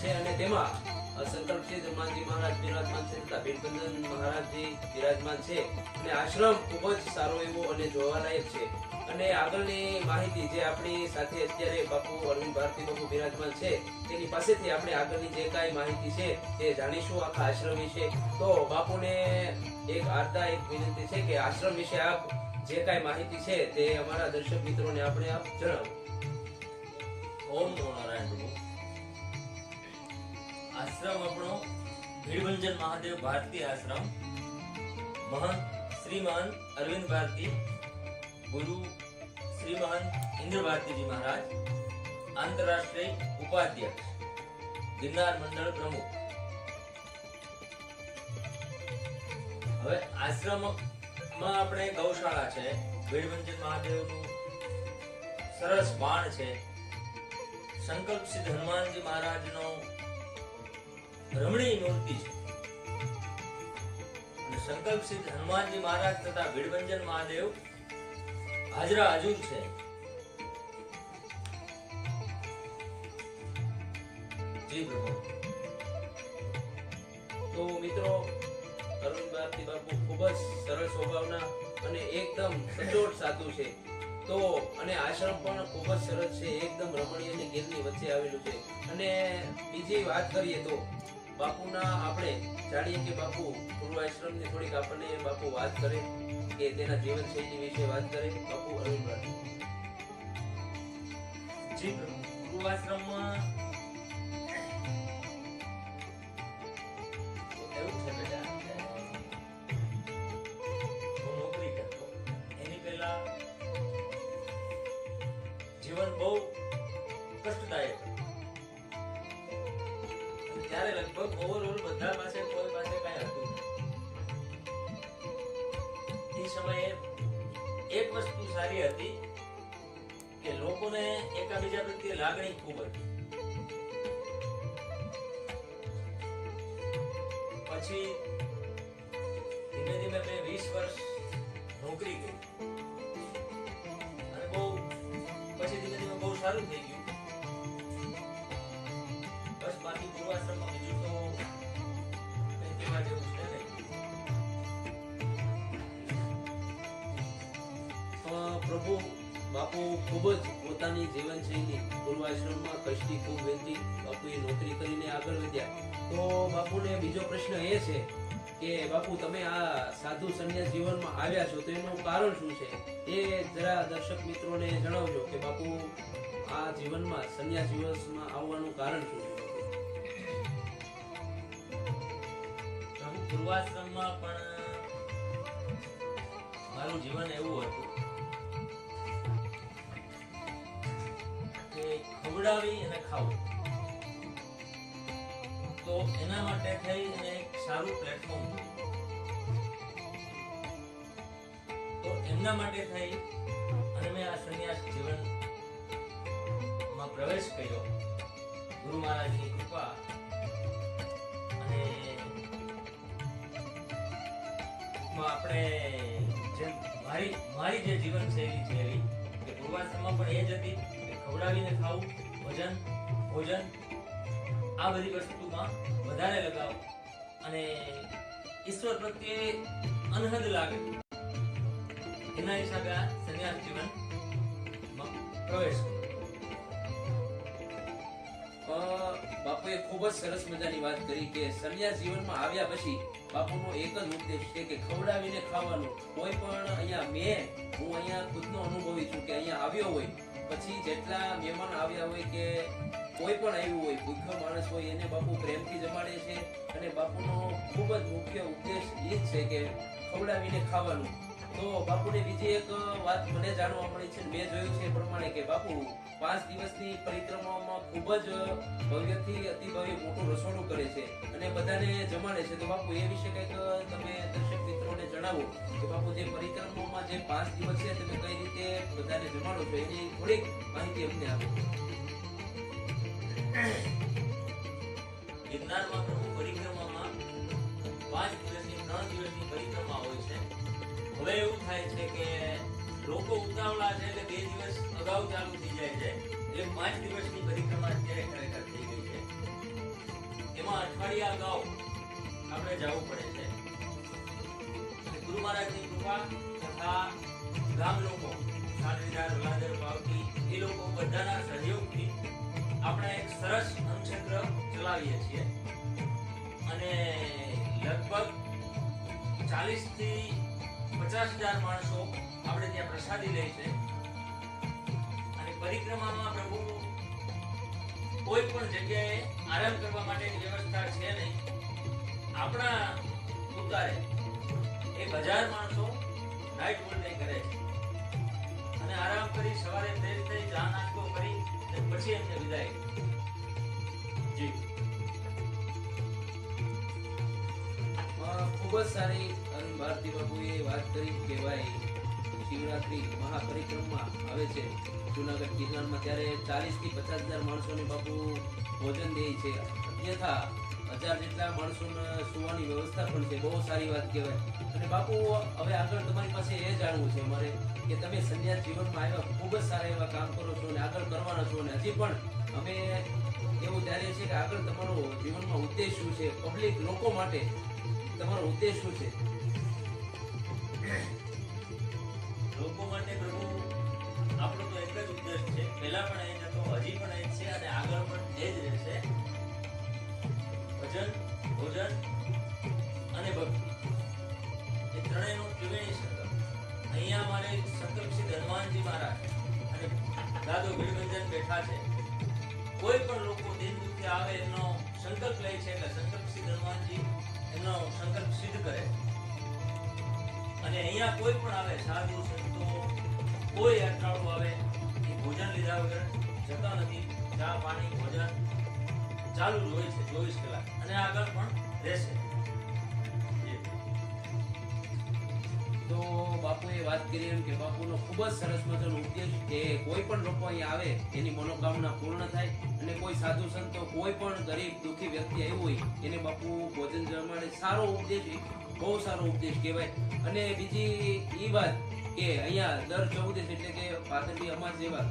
છે અને તેમાં સંકલ્પસિદ્ધ હનુમાનજી મહારાજ બિરાજમાન છે તથા ભીડભંજન મહારાજજી બિરાજમાન છે અને આશ્રમ ખૂબ જ સારો એવો અને જોવાલાયક છે. અને આગળની માહિતી જે આપણી સાથે અત્યારે બાપુ અરવિંદ ભારતી બાપુ બિરાજમાન છે તેની પાસેથી આપણે આગળની જે કાંઈ માહિતી છે તે જાણીશું આખા આશ્રમ વિશે. તો બાપુને એક વિનંતી છે કે આશ્રમ વિશે આપ જે કાંઈ માહિતી છે તે અમારા દર્શક મિત્રોને આપણે આપ જણાવો. ઓમ નમો નારાયણ પ્રભુ. આશ્રમ આપણો ભીડભંજન મહાદેવ ભારતી આશ્રમ, મહંત શ્રી મહંત અરવિંદ ભારતી, ગુરુ શ્રી મહંત ઇન્દ્ર ભારતીજી મહારાજ, આંતરરાષ્ટ્રીય ઉપાધ્યક્ષ, ગિરનાર મંડળ પ્રમુખ. હવે આશ્રમમાં આપણે ગૌશાળા છે, ભીડભંજન મહાદેવનું સરસ બાણ છે, સંકલ્પ સિદ્ધ હનુમાનજી મહારાજનો રમણીય મૂર્તિ છે અને સંકલ્પ સિદ્ધ હનુમાનજી મહારાજ તથા ભીડભંજન મહાદેવ હાજરા હજુર છે. જી પ્રભુ. તો મિત્રો, અરવિંદ ભારતી બાપુ ખૂબ જ સરળ સ્વભાવના અને એકદમ સચોટ સાધુ છે. તો અને આશ્રમ પણ ખૂબ જ સરસ છે, એકદમ રમણીય અને ગીરની વચ્ચે આવેલું છે. અને બીજી વાત કરીએ તો બાપુના આપણે જાણીએ કે બાપુ પૂર્વાશ્રમની થોડીક આપણને બાપુ વાત કરે કે તેના જીવન શૈલી વિશે વાત કરે. બાપુ અરવિંદ ભારતી. જી પ્રભુ. પૂર્વાશ્રમમાં એવું છે બેટા, હું નોકરી કરતો એની પહેલા જીવન બહુ કષ્ટદાયક હતું. ત્યારે લગભગ ઓવરઓલ બધા પાસે કોઈ પાસે કઈ હતું નહીં. એ સમયે એક વસ્તુ સારી હતી કે લોકોને એકાબીજા પ્રત્યે લાગણી ખૂબ હતી. પછી ધીમે ધીમે મેં 20 વર્ષ નોકરી કરી અને પછી ધીમે ધીમે બહુ સારું થઈ ગયું. બસ બાકી પૂર્વાશ્રમમાં બીજું તો કંઈ કહેવા જેવું છે નહીં. પ્રભુ બાપુ ખૂબ જ પોતાની જીવનશૈલી પૂર્વાશ્રમમાં કષ્ટી ખૂબ વહેતી બાપુએ નોકરી કરીને આગળ વધ્યા. તો બાપુને બીજો પ્રશ્ન એ છે કે બાપુ તમે આ સાધુ સંન્યાસ જીવનમાં આવ્યા છો તો એનું કારણ શું છે એ જરા દર્શક મિત્રોને જણાવજો કે બાપુ આ જીવનમાં સંન્યાસ જીવનમાં આવવાનું કારણ શું છે. પ્રભુ, પૂર્વાશ્રમમાં પણ મારું જીવન એવું હતું કે ખવડાવી અને ખાવું, તો એના માટે થઈ અને એક સારું પ્લેટફોર્મ તો એમના માટે થઈ અને મેં આ સંન્યાસ જીવનમાં પ્રવેશ કર્યો. ગુરુ મહારાજની કૃપા અને આપણે જે મારી જે જીવન શૈલી છે એવી કે પૂર્વાશ્રમમાં પણ એ જ હતી કે ખવડાવીને ખાવું, ભોજન આ બધી વસ્તુમાં વધારે લગાવ અને ઈશ્વર પ્રત્યે અનહદ લાગે. એના હિસાબે આ સંન્યાસ જીવનમાં પ્રવેશ કર્યો. બાપુએ ખૂબ જ સરસ મજાની વાત કરી કે સંન્યાસ જીવનમાં આવ્યા પછી બાપુનો એક જ ઉપદેશ છે કે ખવડાવીને ખાવાનું. કોઈ પણ અહીંયા હું અહીંયા ખુદનો અનુભવી છું કે અહીંયા આવ્યો હોય પછી જેટલા મહેમાન આવ્યા હોય કે કોઈ પણ આવ્યું હોય, ભૂખ્યો માણસ હોય, એને બાપુ પ્રેમથી જમાડે છે. અને બાપુનો ખૂબ જ મુખ્ય ઉપદેશ એ જ છે કે ખવડાવીને ખાવાનું. તો બાપુને બીજી એક વાત મને જાણવા મળી છે, મેં જોયું છે એ પ્રમાણે કે બાપુ 5 દિવસની પરિક્રમામાં ખૂબ જ ભવ્યથી અતિભવ્ય મોટું રસોડું કરે છે અને બધાને જમાડે છે. તો બાપુ એ વિશે કંઈક તમે દર્શક મિત્રોને જણાવો કે બાપુ જે પરિક્રમામાં જે 5 દિવસ છે તમે કઈ રીતે બધાને જમાડો છો એની થોડીક માહિતી અમને આપો. ગિરનારમાં પ્રભુ પરિક્રમામાં 5 દિવસની 3 દિવસની પરિક્રમા હોય છે. હવે એવું થાય છે કે લોકો ઉતાવળા છે એટલે 2 દિવસ અગાઉ ચાલુ થઈ જાય છે, એટલે 5 દિવસની પરિક્રમા અત્યારે ખરેખર થઈ ગઈ છે. અઠવાડિયા અગાઉ આપણે જવું પડે છે. અને ગુરુ મહારાજની કૃપા તથા ગામ લોકો સાલરીદાર વલાદર પાવતી એ લોકો બધાના સહયોગથી આપણે એક સરસ અન્નક્ષેત્ર ચલાવીએ છીએ અને લગભગ 40 થી 50,000 માણસો આપણે ત્યાં પ્રસાદી લે છે. અને પરિક્રમામાં પ્રભુ કોઈ પણ જગ્યાએ આરામ કરવા માટેની વ્યવસ્થા છે નહીં. આપણા ઉતારે 1000 માણસો નાઇટ હોલ્ડે કરે છે અને આરામ કરી સવારે ફ્રેશ થઈ ચા નાસ્તો કરી અને પછી એમને વિદાય જી. ખૂબ જ સારી અરુણ ભારતી બાપુએ વાત કરી કે ભાઈ શિવરાત્રી મહાપરિક્રમા આવે છે જુનાગઢ ગિરનારમાં, ત્યારે 40 થી 50,000 માણસોને બાપુ ભોજન દે છે. અન્યથા 1000 જેટલા માણસોને સુવાની વ્યવસ્થા પણ છે. બહુ સારી વાત કહેવાય. અને બાપુ હવે આગળ તમારી પાસે એ જાણવું છે મારે કે તમે સંન્યાસ જીવનમાં આવ્યા, ખૂબ જ સારા એવા કામ કરો છો અને આગળ કરવાના છો, અને હજી પણ અમે એવું ધારીએ છીએ કે આગળ તમારો જીવનમાં ઉદ્દેશ શું છે, પબ્લિક લોકો માટે તમારો ઉદ્દેશ શું છે? લોકો માટે પ્રભુ આપણો તો એક જ ઉદ્દેશ છે. પહેલા પણ એ જ હતો, હજી પણ એ જ છે અને આગળ પણ એ જ રહેશે. ભજન, ભોજન અને ભક્તિ એ ત્રણેયનું ત્રિવેણી સંગમ. અહીંયા અમારે સંકલ્પસિદ્ધ હનુમાનજી મહારાજ અને દાદો ભીડભંજન બેઠા છે. કોઈ પણ લોકો દિન દુખી આવે એમનો સંકલ્પ લે છે એટલે સંકલ્પસિદ્ધ હનુમાનજી એમનો સંકલ્પ સિદ્ધ કરે. અને અહીંયા કોઈ પણ આવે, સાધુ સંતો કોઈ યાત્રાળુ આવે એ ભોજન લીધા વગર જતા નથી. ચા પાણી ભોજન ચાલુ જ હોય છે 24 કલાક અને આગળ પણ રહેશે. તો બાપુએ વાત કરી એમ કે બાપુનો ખૂબ જ સરસ મજાનો ઉદ્દેશ કે કોઈ પણ લોકો અહીંયા આવે એની મનોકામના પૂર્ણ થાય, અને કોઈ સાધુ સંતો કોઈ પણ ગરીબ દુઃખી વ્યક્તિ આવ્યું હોય એને બાપુ ભોજન જમાડે. સારો ઉપદેશ, બહુ સારો ઉપદેશ કહેવાય. અને બીજી એ વાત કે અહીંયા દર 14 એટલે કે પાતળી અમાસ જેવા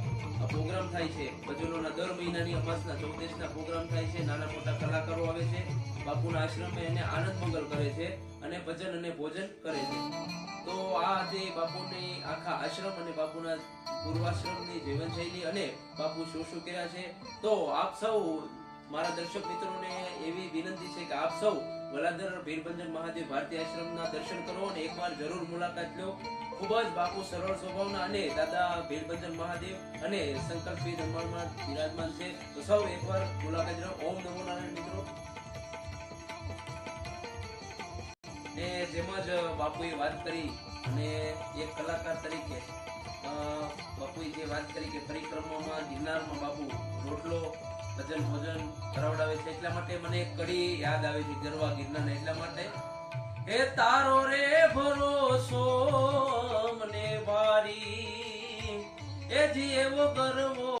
પ્રોગ્રામ થાય છે. ભજનોના દર મહિનાની અમાસના 14ના પ્રોગ્રામ થાય છે. નાના મોટા કલાકારો આવે છે, બાપુના આશ્રમે એને આનંદ મંગલ કરે છે અને ભજન અને ભોજન કરે છે. તો આ જે બાપુની આખા આશ્રમ અને બાપુના પૂર્વાશ્રમની જીવનશૈલી અને બાપુ શું શું કર્યા છે, તો આપ સૌ મારા દર્શક મિત્રોને એવી વિનંતી છે કે આપ સૌ વલાદર ભીરભંજન મહાદેવ ભારતી આશ્રમના દર્શન કરો અને એકવાર જરૂર મુલાકાત લો. ખૂબ જ બાપુ સરળ સ્વભાવના અને દાદા ભીરભંજન મહાદેવ અને સંકલ્પસિદ્ધ હનુમાન બિરાજમાન છે. તો સૌ એકવાર મુલાકાત લો. ઓમ નમો નારાયણ મિત્રો. ને જેમ જ બાપુએ વાત કરી અને એક કલાકાર તરીકે બાપુએ જે વાત કરી કે પરિક્રમામાં ગિરનારમાં બાપુ રોટલો ભજન ભોજન કરાવડાવે છે, એટલા માટે મને એક કડી યાદ આવે છે ગરવા ગિરનાર. એટલા માટે હે તારો રે ભરોસો મને ભારી એ જીવો ગરવો